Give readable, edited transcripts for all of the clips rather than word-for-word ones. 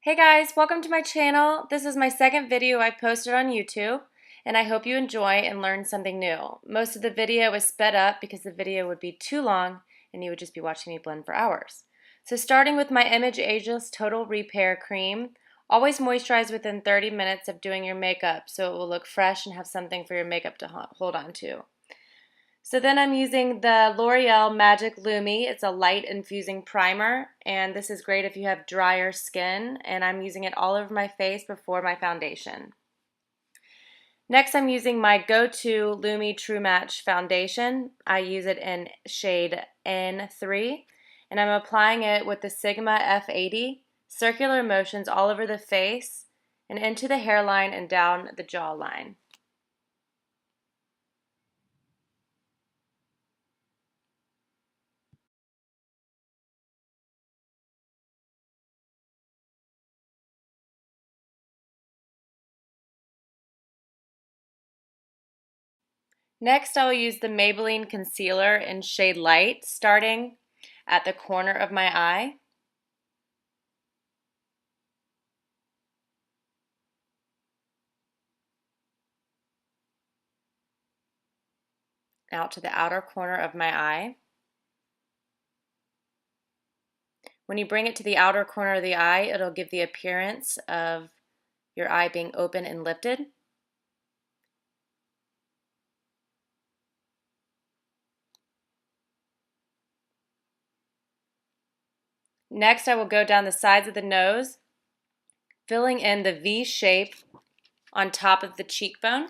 Hey guys, welcome to my channel. This is my second video I posted on YouTube, and I hope you enjoy and learn something new. Most of the video is sped up because the video would be too long and you would just be watching me blend for hours. So starting with my Image Ageless Total Repair Cream, always moisturize within 30 minutes of doing your makeup so it will look fresh and have something for your makeup to hold on to. So then I'm using the L'Oreal Magic Lumi. It's a light infusing primer, and this is great if you have drier skin, and I'm using it all over my face before my foundation. Next, I'm using my go-to Lumi True Match foundation. I use it in shade N3, and I'm applying it with the Sigma F80, circular motions all over the face and into the hairline and down the jawline. Next, I will use the Maybelline Concealer in shade Light, starting at the corner of my eye. Out to the outer corner of my eye. When you bring it to the outer corner of the eye, it'll give the appearance of your eye being open and lifted. Next, I will go down the sides of the nose, filling in the V shape on top of the cheekbone.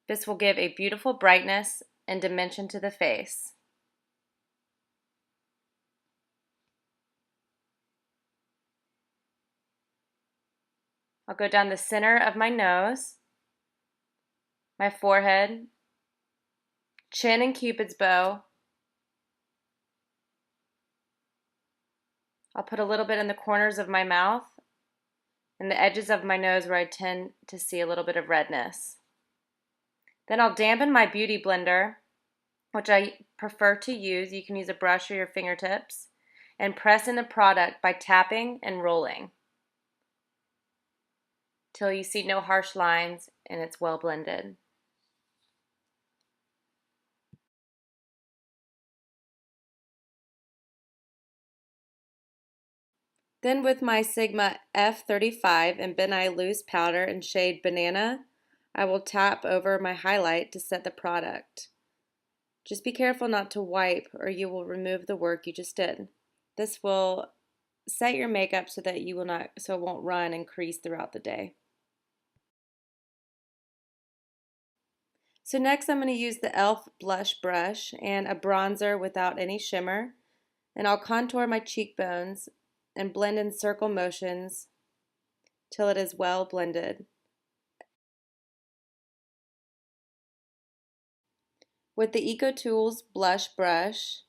This will give a beautiful brightness and dimension to the face. I'll go down the center of my nose, my forehead, chin and Cupid's bow. I'll put a little bit in the corners of my mouth and the edges of my nose where I tend to see a little bit of redness. Then I'll dampen my beauty blender, which I prefer to use. You can use a brush or your fingertips, and press in the product by tapping and rolling till you see no harsh lines and it's well blended. Then with my Sigma F35 and Ben Nye Loose powder in shade Banana, I will tap over my highlight to set the product. Just be careful not to wipe or you will remove the work you just did. This will set your makeup so that it won't run and crease throughout the day. So next I'm going to use the e.l.f. blush brush and a bronzer without any shimmer, and I'll contour my cheekbones and blend in circle motions till it is well blended. With the EcoTools blush brush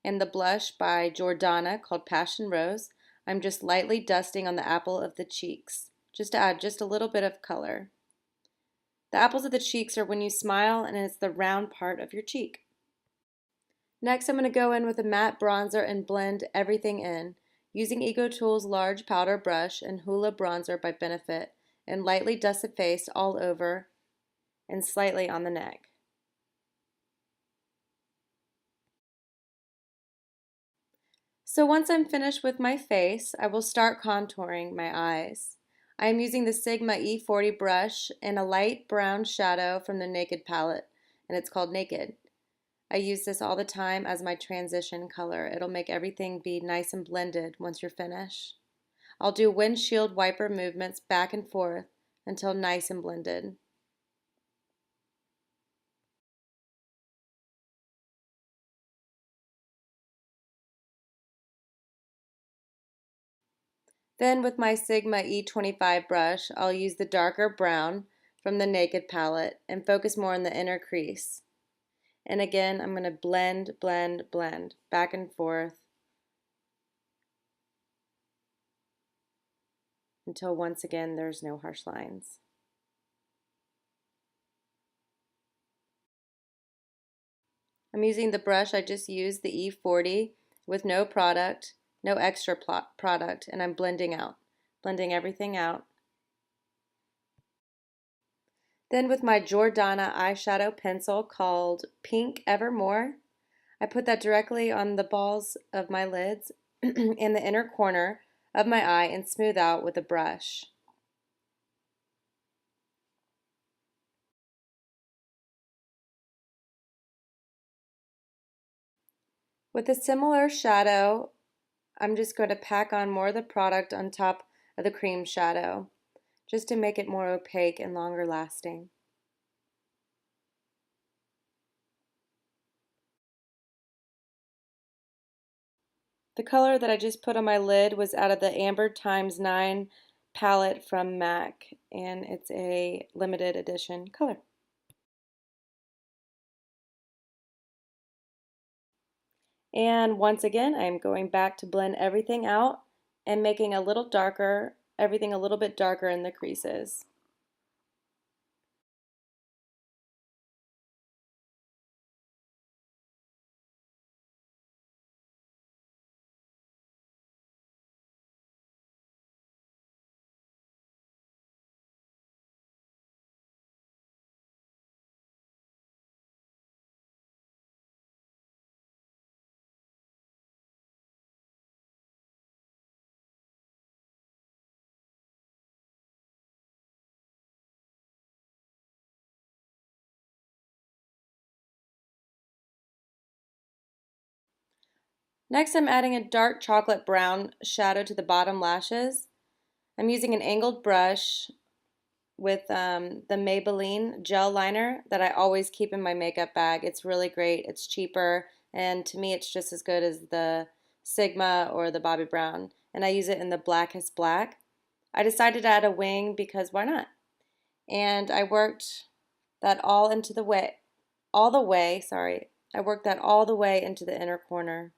and the blush by Jordana called Passion Rose, I'm just lightly dusting on the apple of the cheeks, just to add just a little bit of color. The apples of the cheeks are when you smile and it's the round part of your cheek. Next, I'm going to go in with a matte bronzer and blend everything in, using EcoTools large powder brush and Hoola bronzer by Benefit, and lightly dust the face all over and slightly on the neck. So once I'm finished with my face, I will start contouring my eyes. I am using the Sigma E40 brush and a light brown shadow from the Naked palette, and it's called Naked. I use this all the time as my transition color. It'll make everything be nice and blended once you're finished. I'll do windshield wiper movements back and forth until nice and blended. Then with my Sigma E25 brush, I'll use the darker brown from the Naked palette and focus more on the inner crease. And again, I'm going to blend, blend, blend, back and forth until once again there's no harsh lines. I'm using the brush I just used, the E40, with no product, no extra product, and I'm blending everything out. Then with my Jordana eyeshadow pencil called Pink Evermore, I put that directly on the balls of my lids in the inner corner of my eye and smooth out with a brush. With a similar shadow, I'm just going to pack on more of the product on top of the cream shadow, just to make it more opaque and longer lasting. The color that I just put on my lid was out of the Amber x9 palette from MAC, and it's a limited edition color. And once again, I'm going back to blend everything out and making everything a little bit darker in the creases. Next, I'm adding a dark chocolate brown shadow to the bottom lashes. I'm using an angled brush with the Maybelline gel liner that I always keep in my makeup bag. It's really great. It's cheaper, and to me it's just as good as the Sigma or the Bobbi Brown. And I use it in the blackest black. I decided to add a wing because why not? And I worked that all the way, sorry. I worked that all the way into the inner corner.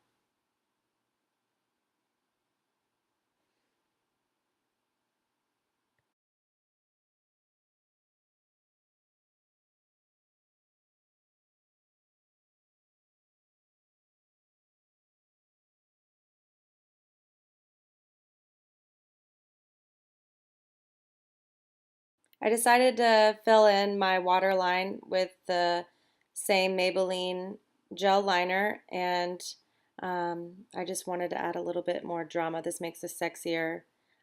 I decided to fill in my waterline with the same Maybelline gel liner, and I just wanted to add a little bit more drama. This makes a sexier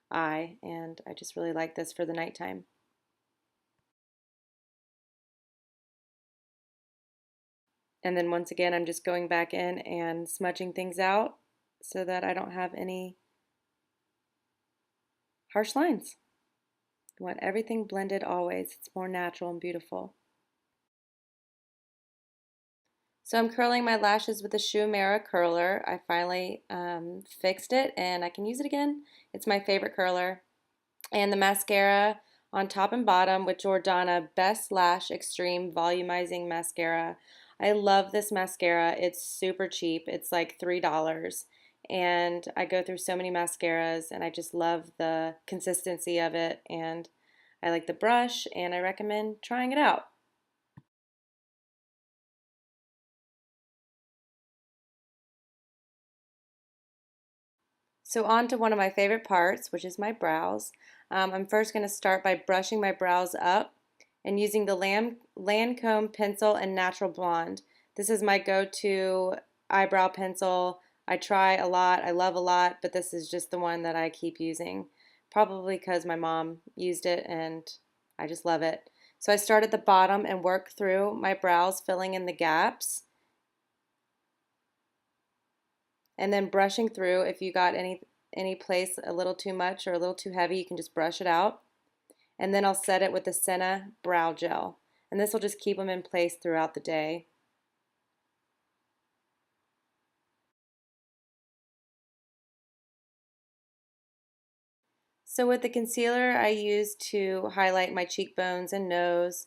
eye, and I just really like this for the nighttime. And then once again, I'm just going back in and smudging things out so that I don't have any harsh lines. I want everything blended always. It's more natural and beautiful. So I'm curling my lashes with the Shumera curler. I finally fixed it and I can use it again. It's my favorite curler. And the mascara on top and bottom with Jordana Best Lash Extreme Volumizing Mascara. I love this mascara. It's super cheap. It's like $3. And I go through so many mascaras and I just love the consistency of it. And I like the brush and I recommend trying it out. So on to one of my favorite parts, which is my brows. I'm first going to start by brushing my brows up and using the Lancome pencil and Natural Blonde. This is my go-to eyebrow pencil. I try a lot, I love a lot, but this is just the one that I keep using. Probably because my mom used it and I just love it. So I start at the bottom and work through my brows, filling in the gaps. And then brushing through. If you got any place a little too much or a little too heavy, you can just brush it out. And then I'll set it with the Senna brow gel, and this will just keep them in place throughout the day. So with the concealer I use to highlight my cheekbones and nose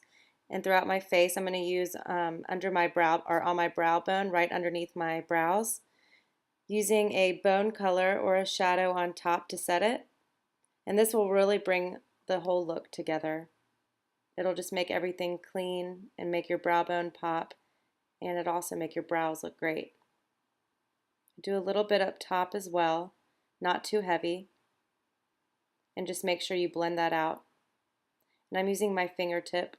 and throughout my face, I'm going to use under my brow or on my brow bone right underneath my brows, using a bone color or a shadow on top to set it. And this will really bring the whole look together. It'll just make everything clean and make your brow bone pop, and it also make your brows look great. Do a little bit up top as well, not too heavy, and just make sure you blend that out. And I'm using my fingertip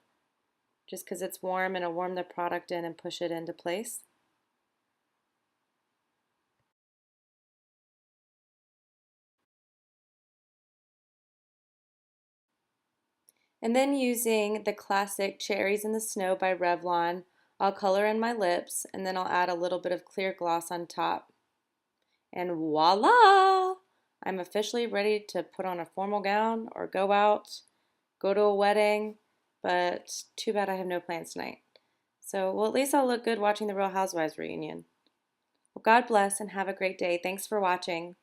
just because it's warm and it'll warm the product in and push it into place. And then using the classic Cherries in the Snow by Revlon, I'll color in my lips and then I'll add a little bit of clear gloss on top. And voila! I'm officially ready to put on a formal gown or go out, go to a wedding, but too bad I have no plans tonight. So, well, at least I'll look good watching the Real Housewives reunion. Well, God bless and have a great day. Thanks for watching.